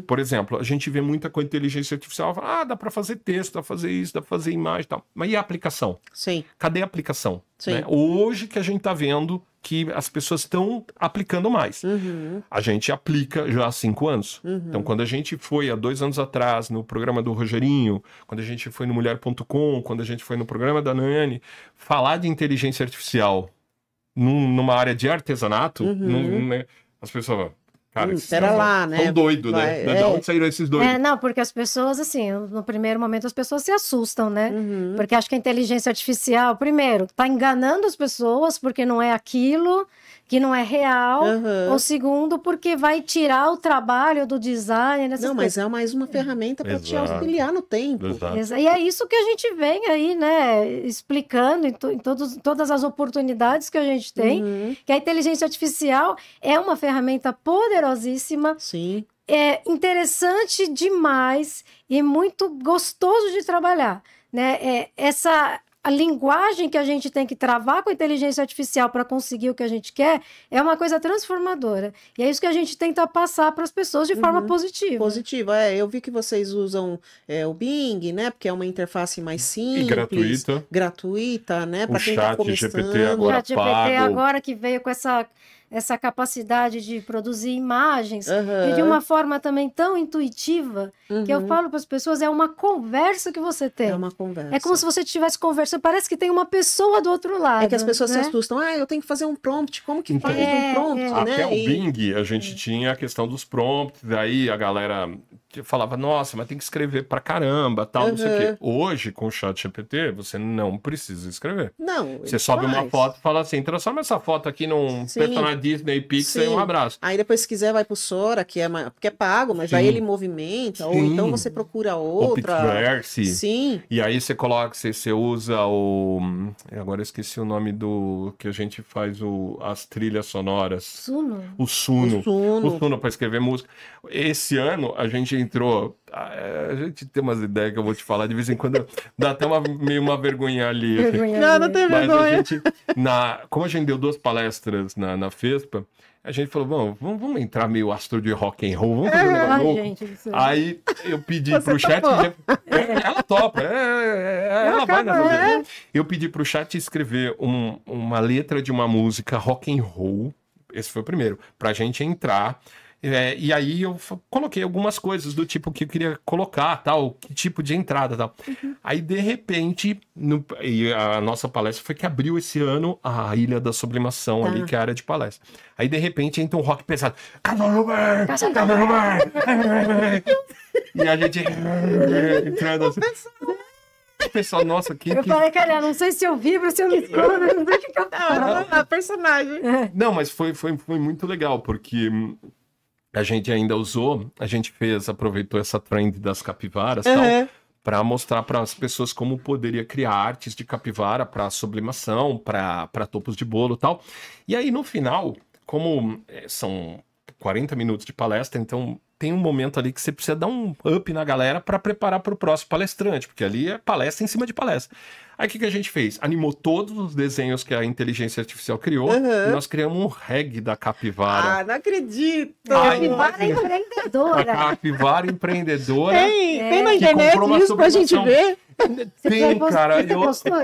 Por exemplo, a gente vê muita com a inteligência artificial, fala, dá para fazer texto, dá para fazer isso, dá para fazer imagem e tal. Mas e a aplicação? Sim. Cadê a aplicação? Sim. Né? Hoje que a gente está vendo que as pessoas estão aplicando mais. A gente aplica já há 5 anos. Então, quando a gente foi, há 2 anos atrás, no programa do Rogerinho, quando a gente foi no Mulher.com, quando a gente foi no programa da Nani, falar de inteligência artificial numa área de artesanato, as pessoas falam, cara, espera lá, né? São doidos, né? De onde saíram esses doidos? Não, porque as pessoas, assim, no primeiro momento as pessoas se assustam, né? Porque acho que a inteligência artificial, primeiro, tá enganando as pessoas porque não é aquilo, que não é real. Ou segundo, porque vai tirar o trabalho do design. Não, mas é mais uma ferramenta para te auxiliar no tempo. E é isso que a gente vem aí, né, explicando em todas as oportunidades que a gente tem, que a inteligência artificial é uma ferramenta poderosíssima. Sim. É interessante demais e muito gostoso de trabalhar, né? A linguagem que a gente tem que travar com a inteligência artificial para conseguir o que a gente quer é uma coisa transformadora. E é isso que a gente tenta passar para as pessoas de forma positiva. Positiva, eu vi que vocês usam o Bing, né? Porque é uma interface mais simples. E gratuita, né? Para quem está começando. GPT agora o ChatGPT agora que veio com essa capacidade de produzir imagens e de uma forma também tão intuitiva que eu falo para as pessoas, é uma conversa que você tem. É uma conversa. É como se você estivesse conversando, parece que tem uma pessoa do outro lado. É que as pessoas né? se assustam, eu tenho que fazer um prompt, como que faz um prompt, né? Até o Bing, a gente tinha a questão dos prompts, daí a galera falava, nossa, mas tem que escrever pra caramba, tal, não sei o quê. Hoje, com o ChatGPT, você não precisa escrever. Não, você sobe uma foto e fala assim, transforma essa foto aqui num personagem Disney, Pixar e um abraço. Aí depois, se quiser, vai pro Sora, porque é pago, mas aí ele movimenta, ou então você procura outra. O Pixverse. Sim. E aí você coloca, você usa agora eu esqueci o nome do que a gente faz as trilhas sonoras. Suno. O Suno para escrever música. Esse ano a gente entrou. A gente tem umas ideias que eu vou te falar de vez em quando. Dá até meio uma vergonha ali. Não tem vergonha. Como a gente deu 2 palestras na FESPA, a gente falou, vamos entrar meio astro de rock and roll, vamos fazer um negócio louco. Aí eu pedi pro chat. Ela topa, ela vai na Eu pedi pro chat escrever uma letra de uma música rock and roll. Esse foi o primeiro, pra gente entrar. E aí eu coloquei algumas coisas do tipo que eu queria colocar, tal, que tipo de entrada, tal. Aí, de repente, e a nossa palestra foi que abriu esse ano a Ilha da Sublimação ali, que é a área de palestra. Aí, de repente, entra um rock pesado. E a gente entrando assim. Pessoal, nossa, eu falei, cara, não sei se eu vibro, se eu me escondo, não sei o que eu falo. A personagem. Não, mas foi muito legal, porque a gente ainda aproveitou essa trend das capivaras, tal, para mostrar para as pessoas como poderia criar artes de capivara para sublimação, para topos de bolo e tal. E aí, no final, como são 40 minutos de palestra, então tem um momento ali que você precisa dar um up na galera para preparar para o próximo palestrante, porque ali é palestra em cima de palestra. Aí o que a gente fez? Animou todos os desenhos que a inteligência artificial criou e nós criamos um reggae da capivara. Não acredito! Capivara empreendedora. A capivara empreendedora. Tem na internet isso pra gente ver. Tem, cara.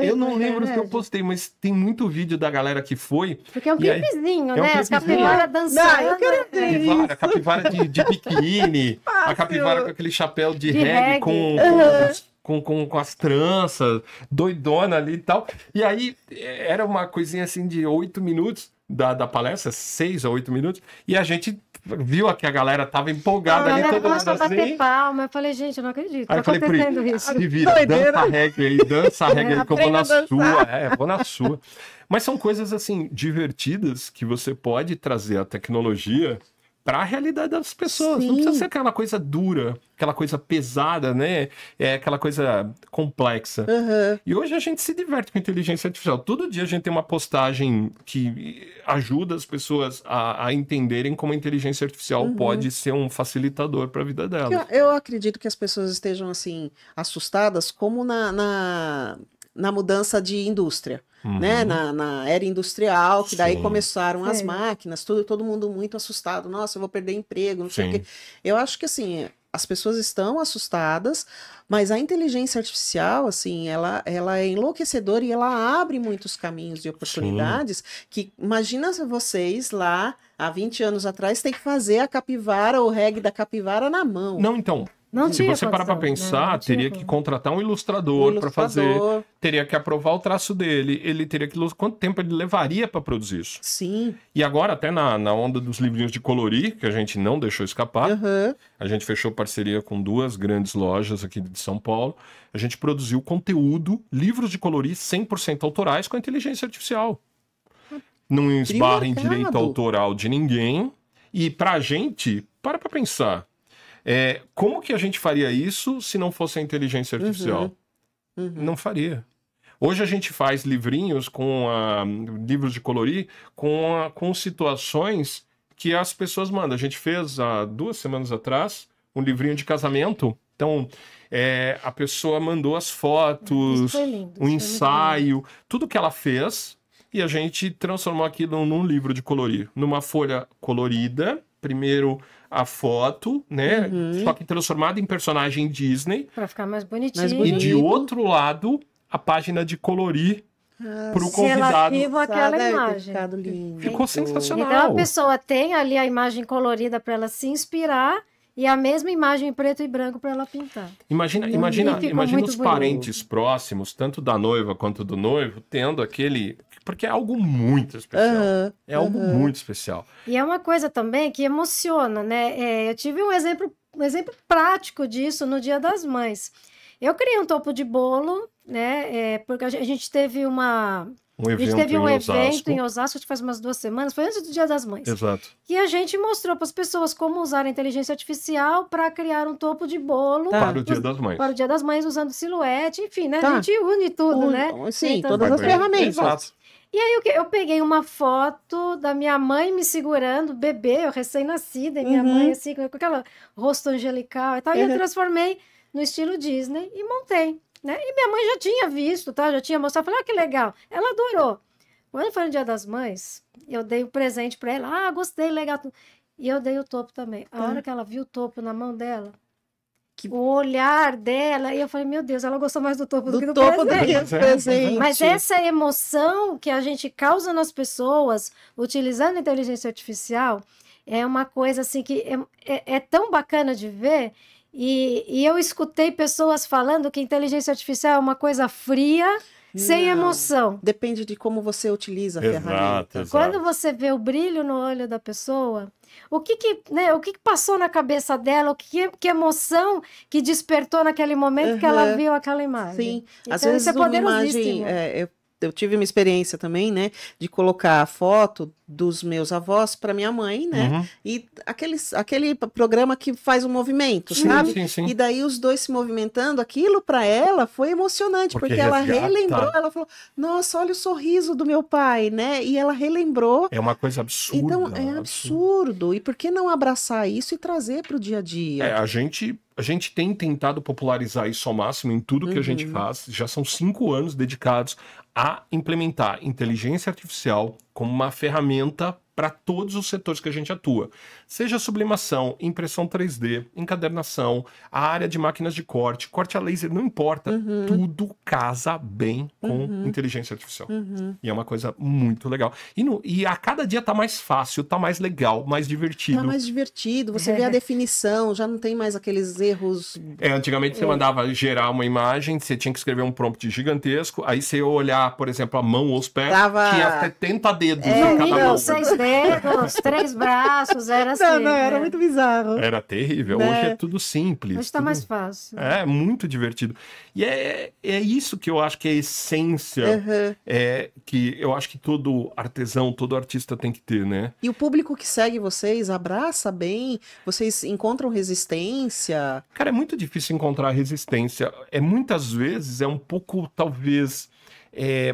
Eu não isso, lembro se eu postei, mas tem muito vídeo da galera que foi. Porque é um clipezinho, né? As capivaras dançando. Eu quero ver a capivara de biquíni, a capivara com aquele chapéu de reggae com as tranças, doidona ali e tal. E aí era uma coisinha assim de 8 minutos da palestra, 6 a 8 minutos, e a gente viu que a galera tava empolgada ali, todo mundo assim. Bater palma. Eu falei, gente, eu não acredito. Aí Tá acontecendo isso. isso. Se vira, dança reggae aí, que eu vou na sua. Vou na sua. Mas são coisas, assim, divertidas que você pode trazer a tecnologia para a realidade das pessoas. Sim. Não precisa ser aquela coisa dura, aquela coisa pesada, né? É aquela coisa complexa. E hoje a gente se diverte com inteligência artificial. Todo dia a gente tem uma postagem que ajuda as pessoas a entenderem como a inteligência artificial pode ser um facilitador para a vida delas. Eu acredito que as pessoas estejam, assim, assustadas como na mudança de indústria. Né? Na era industrial, que daí começaram as máquinas, todo mundo muito assustado. Nossa, eu vou perder emprego, não sei o quê. Eu acho que, assim, as pessoas estão assustadas, mas a inteligência artificial, assim, ela é enlouquecedora e ela abre muitos caminhos e oportunidades que, imagina vocês lá, há 20 anos atrás, tem que fazer a capivara, o reggae da capivara na mão. Não, então... Se você parar para pensar, teria que contratar um ilustrador para fazer, teria que aprovar o traço dele, ele teria que... Quanto tempo ele levaria para produzir isso? Sim. E agora, até na onda dos livrinhos de colorir, que a gente não deixou escapar, a gente fechou parceria com 2 grandes lojas aqui de São Paulo, a gente produziu conteúdo, livros de colorir 100% autorais com a inteligência artificial. Não esbarra em direito autoral de ninguém, e pra gente, para pensar... como que a gente faria isso se não fosse a inteligência artificial? Não faria. Hoje a gente faz livrinhos livros de colorir com situações que as pessoas mandam. A gente fez há 2 semanas atrás um livrinho de casamento. Então, a pessoa mandou as fotos, um ensaio, tudo que ela fez, e a gente transformou aquilo num livro de colorir. Numa folha colorida, primeiro... a foto, né? Só que transformada em personagem Disney. Pra ficar mais bonitinho. E de outro lado, a página de colorir pro convidado. Relativo àquela imagem. Ficou sensacional. Então a pessoa tem ali a imagem colorida para ela se inspirar e a mesma imagem em preto e branco para ela pintar. Imagina os parentes próximos, tanto da noiva quanto do noivo, tendo aquele... Porque é algo muito especial. É algo muito especial. E é uma coisa também que emociona, né? Eu tive um exemplo prático disso no Dia das Mães. Eu criei um topo de bolo, né? Porque a gente teve um evento em Osasco, que faz umas 2 semanas, foi antes do Dia das Mães. Exato. E a gente mostrou para as pessoas como usar a inteligência artificial para criar um topo de bolo. Para o Dia das Mães. Para o Dia das Mães, usando silhuete, enfim, né? A gente une tudo, né? Sim, todas as ferramentas. Exato. E aí eu peguei uma foto da minha mãe me segurando, bebê, eu recém-nascida, e minha mãe assim, com aquele rosto angelical e tal, e eu transformei no estilo Disney e montei, né? E minha mãe já tinha visto, tá? Já tinha mostrado, falei, que legal. Ela adorou. Quando foi no Dia das Mães, eu dei o presente para ela, gostei, legal. E eu dei o topo também. A hora que ela viu o topo na mão dela, o olhar dela, e eu falei, meu Deus, ela gostou mais do topo do que do presente. Mas essa emoção que a gente causa nas pessoas utilizando a inteligência artificial é uma coisa assim que é tão bacana de ver. E eu escutei pessoas falando que inteligência artificial é uma coisa fria, sem emoção. Depende de como você utiliza a ferramenta. Exato. Quando você vê o brilho no olho da pessoa, o que passou na cabeça dela, que emoção que despertou naquele momento que ela viu aquela imagem. Sim, então, às vezes isso é poderosíssimo. Eu tive uma experiência também, né, de colocar a foto dos meus avós para minha mãe, né, e aquele programa que faz um movimento, sabe? Sim. E daí os dois se movimentando, aquilo para ela foi emocionante, porque ela relembrou, ela falou, nossa, olha o sorriso do meu pai, né, e ela relembrou. É uma coisa absurda. Então, é absurdo, e por que não abraçar isso e trazer para o dia a dia? A gente tem tentado popularizar isso ao máximo em tudo que a gente faz. Já são 5 anos dedicados a implementar inteligência artificial como uma ferramenta para todos os setores que a gente atua. Seja sublimação, impressão 3D, encadernação, a área de máquinas de corte a laser, não importa. Tudo casa bem com inteligência artificial. E é uma coisa muito legal. E a cada dia tá mais fácil, tá mais legal, mais divertido. Tá mais divertido, você vê a definição, já não tem mais aqueles erros. Antigamente você mandava gerar uma imagem, você tinha que escrever um prompt gigantesco, aí você ia olhar, por exemplo, a mão ou os pés, tinha 70 dedos em cada mão. 6 dedos, 3 braços, era assim. Não, era muito bizarro. Era terrível. Né? Hoje é tudo simples. Hoje tá mais fácil. É muito divertido. E é isso que eu acho que é a essência, que eu acho que todo artesão, todo artista tem que ter, né? E o público que segue vocês abraça bem? Vocês encontram resistência? Cara, é muito difícil encontrar resistência. Muitas vezes é um pouco, talvez,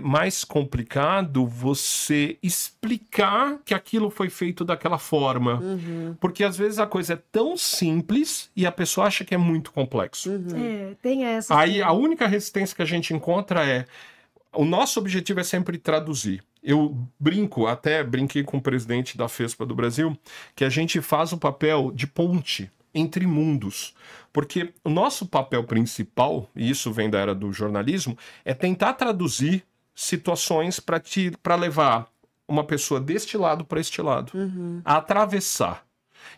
mais complicado você explicar que aquilo foi feito daquela forma. Porque às vezes a coisa é tão simples e a pessoa acha que é muito complexo. Tem essa. Aí a única resistência que a gente encontra o nosso objetivo é sempre traduzir. Eu brinquei com o presidente da FESPA do Brasil, que a gente faz o papel de ponte entre mundos. Porque o nosso papel principal, e isso vem da era do jornalismo, é tentar traduzir situações para levar uma pessoa deste lado para este lado, a atravessar.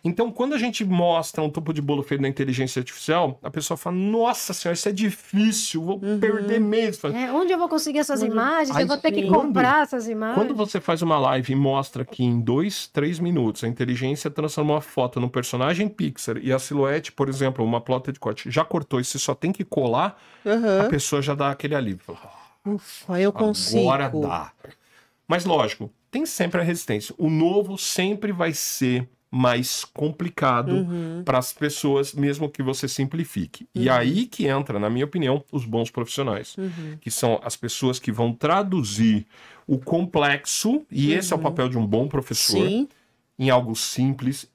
Então, quando a gente mostra um topo de bolo feito na inteligência artificial, a pessoa fala, nossa senhora, isso é difícil, vou perder meses. Onde eu vou conseguir essas imagens? Eu vou ter que comprar essas imagens. Quando você faz uma live e mostra que em 2, 3 minutos a inteligência transformou a foto num personagem Pixar e a silhuete, por exemplo, uma plota de corte, já cortou e você só tem que colar, a pessoa já dá aquele alívio. Ufa, eu consigo. Agora dá. Mas lógico, tem sempre a resistência. O novo sempre vai ser mais complicado para as pessoas, mesmo que você simplifique. E aí que entra, na minha opinião, os bons profissionais, que são as pessoas que vão traduzir o complexo, e esse é o papel de um bom professor, em algo simples,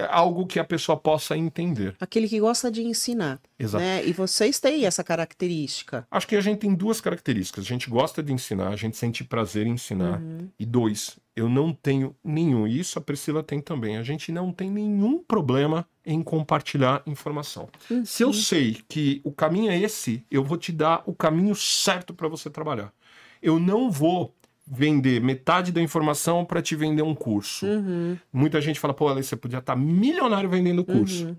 algo que a pessoa possa entender. Aquele que gosta de ensinar. Exato. Né? E vocês têm essa característica. Acho que a gente tem 2 características. A gente gosta de ensinar, a gente sente prazer em ensinar. E 2, eu não tenho nenhum, e isso a Priscila tem também, a gente não tem nenhum problema em compartilhar informação. Se eu sei que o caminho é esse, eu vou te dar o caminho certo para você trabalhar. Eu não vou vender metade da informação para te vender um curso. Muita gente fala, pô, Alice, você podia estar milionário vendendo curso.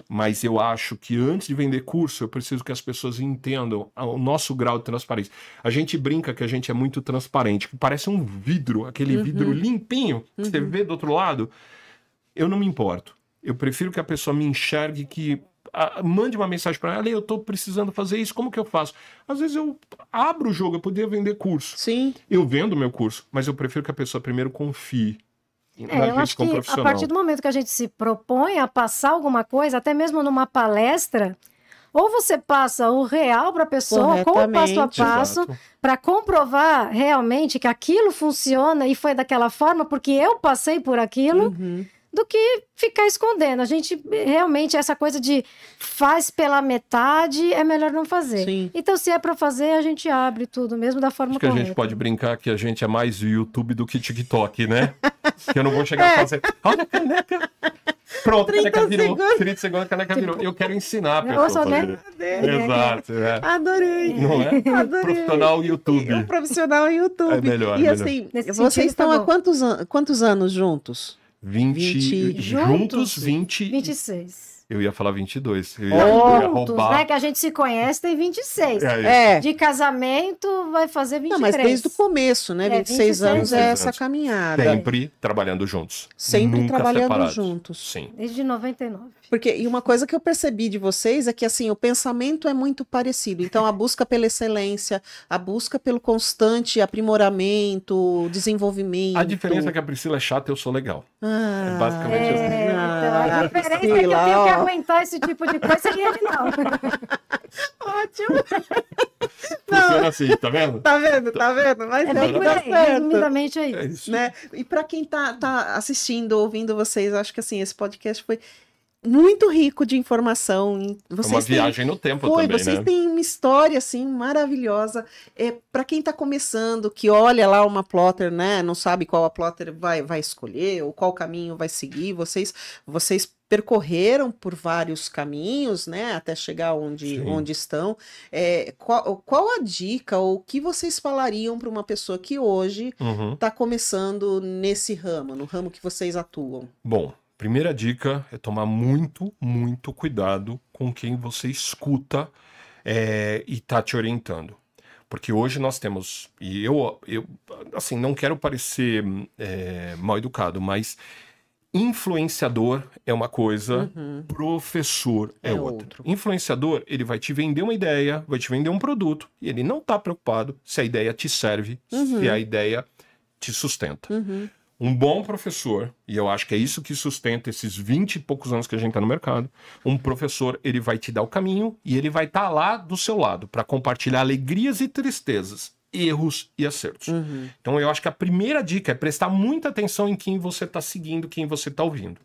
Mas eu acho que antes de vender curso, eu preciso que as pessoas entendam o nosso grau de transparência. A gente brinca que a gente é muito transparente, que parece um vidro, aquele vidro limpinho, que você vê do outro lado. Eu não me importo. Eu prefiro que a pessoa me enxergue, que mande uma mensagem para ela, eu estou precisando fazer isso, como que eu faço? Às vezes eu abro o jogo, eu poderia vender curso. Eu vendo meu curso, mas eu prefiro que a pessoa primeiro confie. Eu acho que a partir do momento que a gente se propõe a passar alguma coisa, até mesmo numa palestra, ou você passa o real para a pessoa, com o passo a passo, para comprovar realmente que aquilo funciona e foi daquela forma, porque eu passei por aquilo, do que ficar escondendo. A gente realmente, essa coisa de faz pela metade, é melhor não fazer. Então, se é para fazer, a gente abre tudo, mesmo da forma correta. Acho que a gente pode brincar que a gente é mais YouTube do que TikTok, né? Que eu não vou chegar a fazer... Olha a caneca! Pronto, a caneca virou. 30 segundos, a caneca virou. Eu quero ensinar a pessoa a fazer. Exato. Adorei. Não é? Adorei. Profissional YouTube. Um profissional YouTube. É melhor. E assim, vocês estão há quantos anos juntos? 20 juntos, 26. Eu ia falar 22. Eu ia roubar. Né, que a gente se conhece, tem 26. De casamento, vai fazer 23. Não, mas desde o começo, né? 26 anos é essa caminhada. Sempre trabalhando juntos. Sempre nunca trabalhando separados. juntos. Sim. Desde 99. E uma coisa que eu percebi de vocês é que, assim, o pensamento é muito parecido. Então, a busca pela excelência, a busca pelo constante aprimoramento, desenvolvimento. A diferença é que a Priscila é chata e eu sou legal. É basicamente assim. Então, a diferença Priscila, é que eu tenho que aguentar esse tipo de coisa e ele não. Funciona assim, tá vendo? Tá vendo? Mas bem por aí, resumidamente é isso. Né? E para quem tá assistindo, ouvindo vocês, acho que assim, esse podcast foi muito rico de informação. Vocês uma viagem no tempo também, vocês têm uma história, assim, maravilhosa. Para quem está começando, que olha lá uma plotter, né, não sabe qual a plotter vai escolher, ou qual caminho vai seguir, vocês percorreram por vários caminhos, né, até chegar onde estão. Qual a dica, ou o que vocês falariam para uma pessoa que hoje está começando nesse ramo, no ramo que vocês atuam? Bom, primeira dica é tomar muito, muito cuidado com quem você escuta e está te orientando. Porque hoje nós temos, e eu assim, não quero parecer mal educado, mas influenciador é uma coisa, professor é outra. Influenciador, ele vai te vender uma ideia, vai te vender um produto, e ele não está preocupado se a ideia te serve, se a ideia te sustenta. Um bom professor, e eu acho que é isso que sustenta esses 20 e poucos anos que a gente está no mercado, um professor, ele vai te dar o caminho e ele vai estar lá do seu lado para compartilhar alegrias e tristezas, erros e acertos. Então eu acho que a primeira dica é prestar muita atenção em quem você está seguindo, quem você está ouvindo.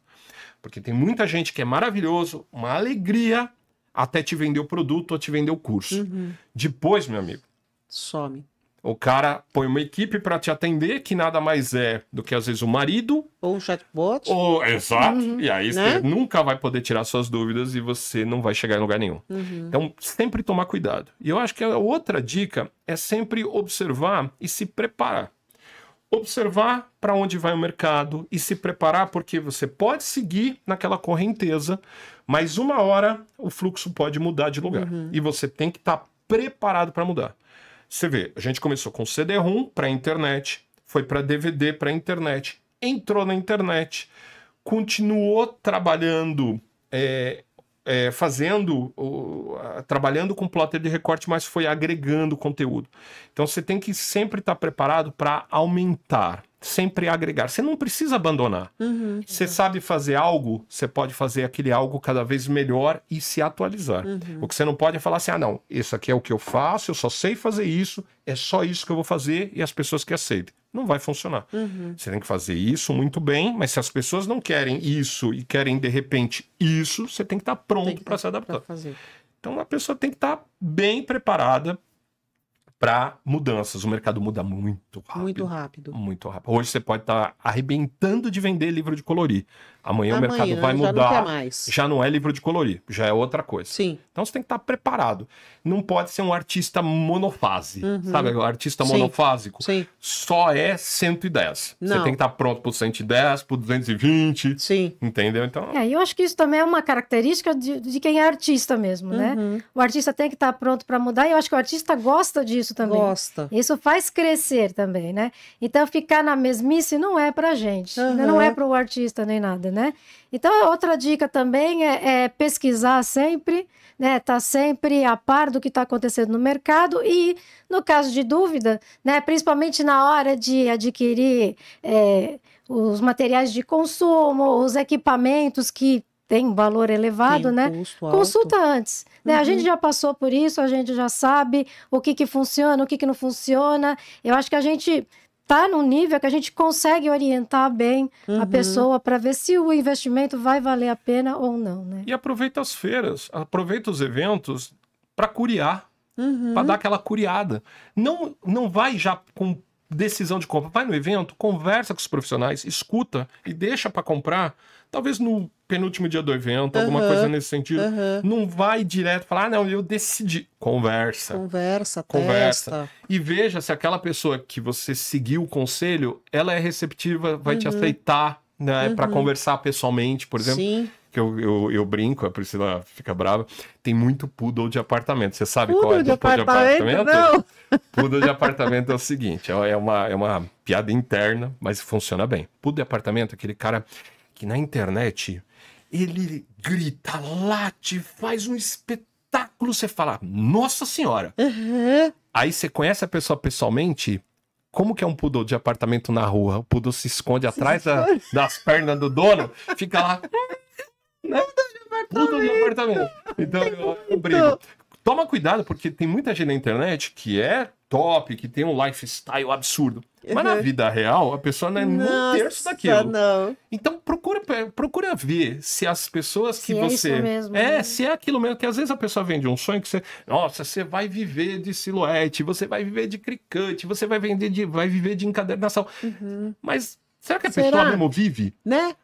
Porque tem muita gente que é maravilhoso, uma alegria, até te vender o produto ou te vender o curso. Depois, meu amigo, some. O cara põe uma equipe para te atender, que nada mais é do que, às vezes, o marido. Ou um chatbot. Exato. E aí você nunca vai poder tirar suas dúvidas e você não vai chegar em lugar nenhum. Então, sempre tomar cuidado. E eu acho que a outra dica é sempre observar e se preparar. Observar para onde vai o mercado e se preparar, porque você pode seguir naquela correnteza, mas uma hora o fluxo pode mudar de lugar. E você tem que estar preparado para mudar. Você vê, a gente começou com CD-ROM para a internet, foi para DVD para a internet, entrou na internet, continuou trabalhando, trabalhando com plotter de recorte, mas foi agregando conteúdo. Então você tem que sempre estar preparado para aumentar, sempre agregar. Você não precisa abandonar. Você sabe fazer algo, você pode fazer aquele algo cada vez melhor e se atualizar. O que você não pode é falar assim, não, isso aqui é o que eu faço, eu só sei fazer isso, é só isso que eu vou fazer e as pessoas que aceitem. Não vai funcionar. Você tem que fazer isso muito bem, mas se as pessoas não querem isso e querem, de repente, isso, você tem que estar pronto para se adaptar. Então, a pessoa tem que estar bem preparada para mudanças. O mercado muda muito rápido. Muito rápido. Muito rápido. Hoje você pode estar arrebentando de vender livro de colorir. Amanhã o mercado vai mudar. Já não quer mais. Já não é livro de colorir, já é outra coisa. Sim. Então você tem que estar preparado. Não pode ser um artista monofase. Sabe, o artista monofásico? Sim. Só é 110. Não. Você tem que estar pronto pro 110, pro 220. Sim. Entendeu? Então... eu acho que isso também é uma característica de quem é artista mesmo, né? O artista tem que estar pronto para mudar e eu acho que o artista gosta disso também. Gosta. Isso faz crescer também, né? Então ficar na mesmice não é pra gente, não é pro artista nem nada, né? Então outra dica também é pesquisar sempre, né? Tá sempre a par do que está acontecendo no mercado e no caso de dúvida, né? Principalmente na hora de adquirir os materiais de consumo, os equipamentos que tem valor elevado, né? Consulta antes. Né? A gente já passou por isso, a gente já sabe o que funciona, o que não funciona. Eu acho que a gente está num nível que a gente consegue orientar bem a pessoa para ver se o investimento vai valer a pena ou não. Né? E aproveita as feiras, aproveita os eventos para curiar, para dar aquela curiada. Não vai já com decisão de compra. Vai no evento, conversa com os profissionais, escuta e deixa para comprar, talvez no penúltimo dia do evento, alguma coisa nesse sentido. Não vai direto falar, não, eu decidi. Conversa. Testa. E veja se aquela pessoa que você seguiu o conselho, ela é receptiva, vai te aceitar, né, para conversar pessoalmente, por exemplo. Sim. Que eu brinco, a Priscila fica brava, tem muito poodle de apartamento. Você sabe poodle qual é o poodle de apartamento? Não. Poodle de apartamento é o seguinte, é uma piada interna, mas funciona bem. Poodle de apartamento é aquele cara que na internet, ele grita, late, faz um espetáculo, você fala, nossa senhora! Aí você conhece a pessoa pessoalmente, como que é um poodle de apartamento na rua? O poodle se esconde atrás das pernas do dono, fica lá... Poodle de apartamento. Então eu brigo. Toma cuidado, porque tem muita gente na internet que é top, que tem um lifestyle absurdo. Mas na vida real, a pessoa não é nem um terço daquilo. Não. Então procura ver se as pessoas que Se é você... isso mesmo, né? Se é aquilo mesmo, que às vezes a pessoa vende um sonho que você... Nossa, você vai viver de silhuete, você vai viver de cricut, você vai viver de encadernação. Mas será que a pessoa mesmo vive? Né?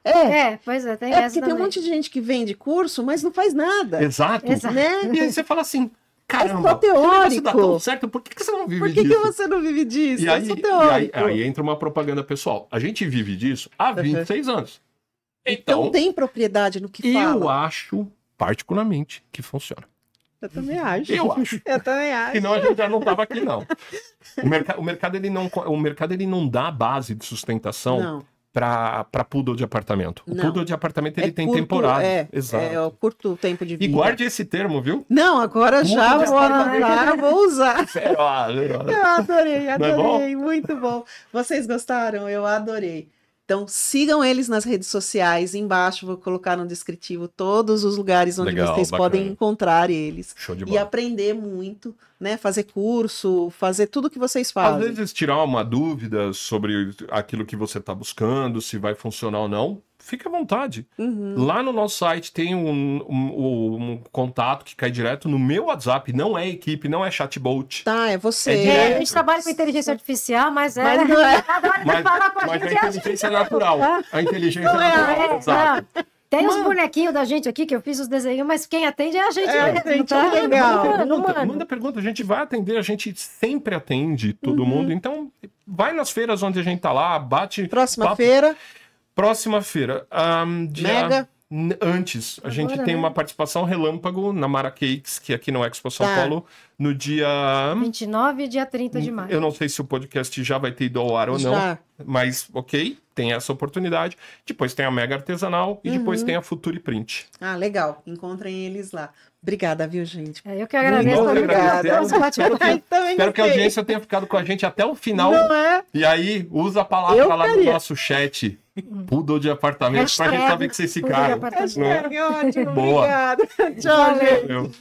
Pois é, tem É essa porque tem um também. monte de gente que vende curso, mas não faz nada. Exato. Né? E aí você fala assim, caramba, só teórico. isso dá tão certo, por que você não vive Por que, disso? que você não vive disso? E É aí, só teórico. aí entra uma propaganda pessoal. A gente vive disso há 26 anos. Então tem propriedade no que fala. Eu acho, particularmente, que funciona. Eu também acho. Eu acho. Eu também acho. Senão a gente já não tava aqui, não. O mercado ele não dá base de sustentação Não. para poodle de apartamento. O Não. poodle de apartamento ele tem curto, temporada. Exato. É o curto tempo de vida. E guarde esse termo, viu? Não, agora já Poodle de vou apartamento. anotar, vou usar. Sério, Eu adorei, Não é bom? muito bom. Vocês gostaram? Eu adorei. Então sigam eles nas redes sociais, embaixo vou colocar no descritivo todos os lugares onde Legal, vocês bacana. podem encontrar eles. Show de E bola. aprender muito, né? Fazer curso, fazer tudo que vocês Às fazem. vezes tirar uma dúvida sobre aquilo que você está buscando, se vai funcionar ou não, fique à vontade. Lá no nosso site tem um contato que cai direto no meu WhatsApp, não é equipe, não é chatbot. Tá, é você. É direto. A gente trabalha com inteligência artificial, mas Mas não é. Mas a inteligência é natural. A inteligência é natural, exato. Tem os bonequinhos da gente aqui, que eu fiz os desenhos, mas quem atende é a gente mesmo, gente, tá? é legal. Manda pergunta, a gente vai atender, a gente sempre atende todo mundo. Então, vai nas feiras onde a gente tá lá, bate. Próxima papo. feira, Próxima feira. Mega. Antes, a gente Agora, tem né? uma participação relâmpago na Mara Cakes, que é aqui no Expo São Tá. Paulo, no dia. 29 e dia 30 de maio. Eu não sei se o podcast já vai ter ido ao ar ou não, Já. mas ok, tem essa oportunidade. Depois tem a Mega Artesanal e depois tem a Future Print. Ah, legal. Encontrem eles lá. Obrigada, viu, gente? Eu que agradeço. Muito obrigado. Deus, bate-papo. Ai, também Espero que a gostei. audiência tenha ficado com a gente até o final. Não é? E aí, usa a palavra Eu lá no faria. nosso chat. Poodle de apartamento, pra gente Hashtag saber que vocês poodle de ficaram. apartamento. Não é? Hashtag ótimo, Boa. obrigada. Tchau, gente. Valeu.